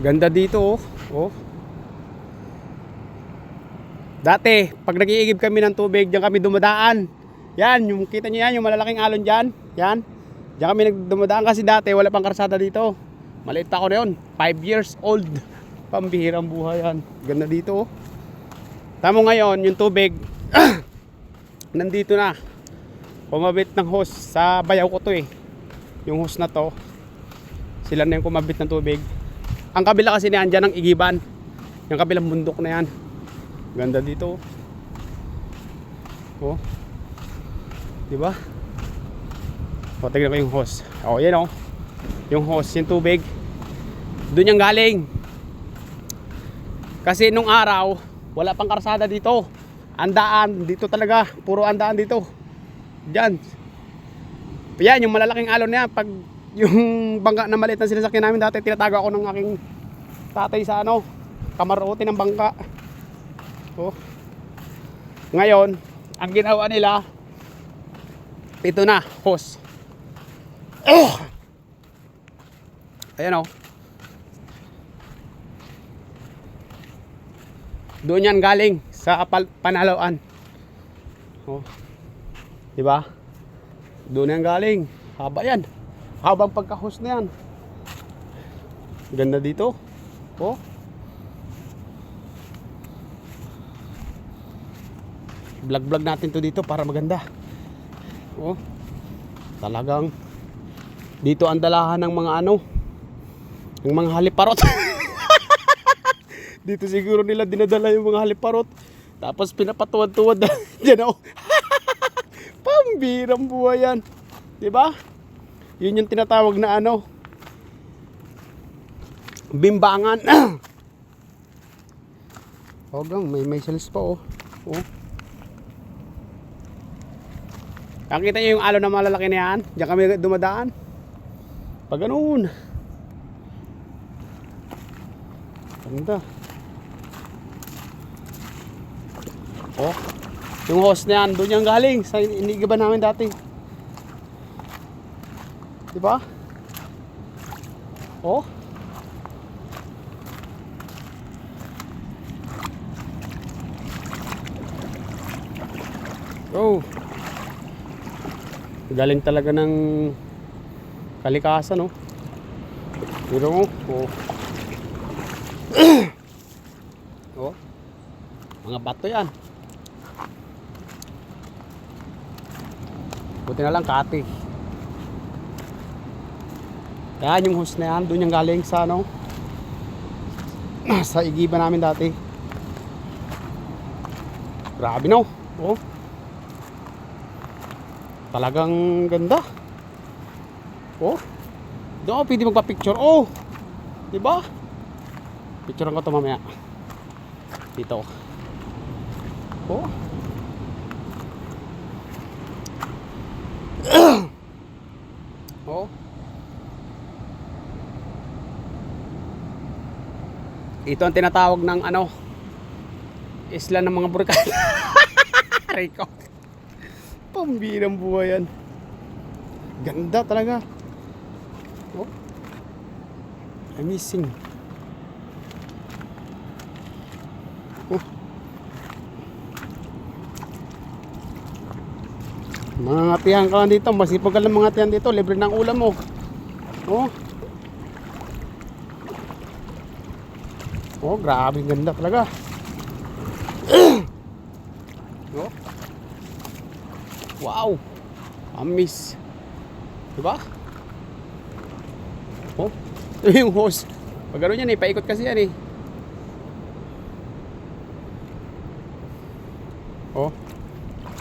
Ganda dito oh. Oh. Dati, pag nag-iigib kami ng tubig, diyan kami dumadaan. Yan, yung kita niyo yan, yung malalaking alon diyan. Yan. Diyan kami nagdumadaan kasi dati wala pang karsada dito. Maliit pa ako na yun, 5 years old. Pambihirang buhay yan. Ganda dito oh. Tamo ngayon, yung tubig nandito na. Kumabit ng hose sa bayaw ko to eh. Yung hose na to, sila na yung kumabit ng tubig. Ang kabila kasi niyan, dyan ang igiban. Yung kabilang bundok na yan. Ganda dito. Oh. Diba? O, tignan ko yung hose. O, yan o. Yung hose, yung tubig. Doon yung galing. Kasi nung araw, wala pang karsada dito. Andaan, dito talaga. Puro andaan dito. Diyan. Yan, yung malalaking alon na yan. Pag yung bangka na maliit na sinasakyan namin dati, tinatago ako ng aking tatay sa ano, kamarote ng bangka. Oh. Ngayon, ang ginawa nila, ito na, hose. Oh! Ayan oh. Doon yan galing sa Panalawan. Oh. Diba? Doon yan galing. Haba yan. Habang pagka-hose na yan. Ganda dito. Oh. Vlog natin to dito para maganda. Oh. Talagang dito ang dalahan ng mga ano, ng mga haliparot. Dito siguro nila dinadala yung mga haliparot. Tapos pinapatuwad-tuwad diyan oh. Pambirang buhay yan. Diba? Yun yung tinatawag na ano, bimbangan. Oh gang, may sales pa oh. Oh. Nakita nyo yung alon na malalaki na yan? Diyan kami dumadaan. Pag ganoon. Ganda. Oh. Yung hose na yan, doon yung galing sa inigiban namin dati. Diba? Oh. Oh. Galing talaga ng kalikasan, no? Pero mo, oh. Oh. Mga bato yan. Buti na lang kati. Yan yung hose na yan, doon yung galing sa ano, sa igiban namin dati. Grabe no. Oh. Talagang ganda. Oh. Doon ako pwede magpa-picture. Oh. Diba? Picturean ko ito mamaya. Dito. Oh. Oh. Ito ang tinatawag ng ano, isla ng mga burkan. Rico. Pambirang buhay yan. Ganda talaga. Oh. Amazing. Oh. Mga ngatihan ka dito. Masipag ka ng mga ngatihan dito. Libre ng ulam mo. Oh. Oh, grabe ganda talaga. Oh. Wow. Amis. Diba? Oh. Ito yung hose. Pag gano'n yan eh, paikot kasi yan eh. Oh.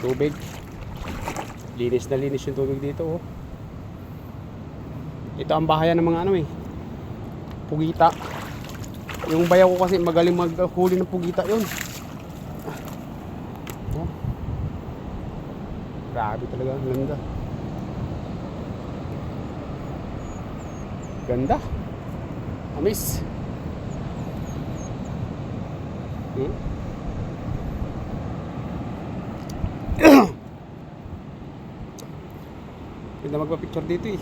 Tubig. Linis na linis yung tubig dito oh. Ito ang bahayan ng mga ano eh, pugita. Yung bayaw ko kasi magaling maghuli ng pugita yun. Oh. Grabe talaga, ang ganda. Ganda. Amis. Ganda magpa-picture dito eh.